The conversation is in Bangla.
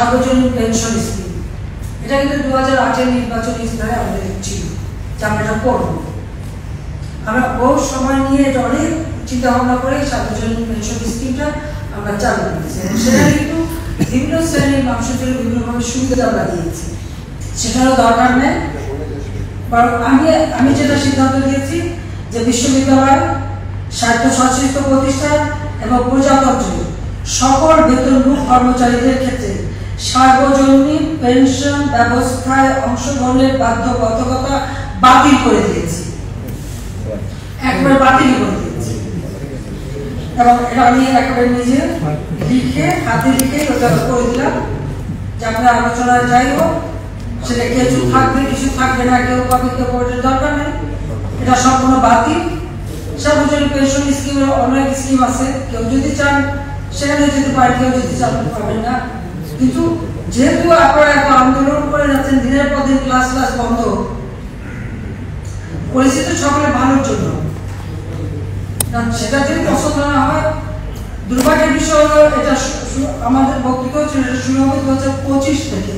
সার্বজনীন পেনশন স্কিম। এটা কিন্তু 2008-এর নির্বাচনী ইস্তাহারে আমাদের ছিল যে আমরা এটা করবো। আমরা বহু সময় নিয়ে এটা অনেক চিন্তা ভাবনা করে সার্বজনীন পেনশন স্কিমটা আমরা চালু করেছি। সেটা কিন্তু বিভিন্ন শ্রেণীর মানুষের জন্য বিভিন্নভাবে সুবিধা আমরা দিয়েছি, সেটারও দরকার নেই। আমি যেটা সিদ্ধান্ত দিয়েছি যে বিশ্ববিদ্যালয়, স্বায়ত্তশাসিত প্রতিষ্ঠান এবং প্রজাতন্ত্রের সকল বেতনভোগী কর্মচারীদের ক্ষেত্রে সার্বজনীন পেনশন ব্যবস্থায় অংশগ্রহণের বাধ্যবাধকতা বাতিল করে দিয়েছি, একবারে বাতিল করে দিয়েছি। এবং এটা আমি একেবারে নিজে লিখে হাতে লিখে ওটা করে দিলাম যে আপনার আলোচনায় যাই হোক সেটা কিছু থাকবে কিছু থাকবে না, কেউ পাবে কেউ পাবে, দরকার নেই, এটা সম্পূর্ণ বাতিল। সার্বজনীন পেনশন স্কিমের অনেক স্কিম আছে, কেউ যদি চান সেখানে যেতে পারেন, কেউ যদি চান পাবেন না। কিন্তু যেহেতু আপনারা এত আন্দোলন করে যাচ্ছেন, দিনের পর দিন ক্লাস বন্ধ, পরিস্থিতি সকলের ভালোর জন্য, সেটা যদি পছন্দ না হয়, দুর্ভাগ্যের বিষয় হলো এটা আমাদের বক্তব্য ছিল শুরু হবে 2025 থেকে।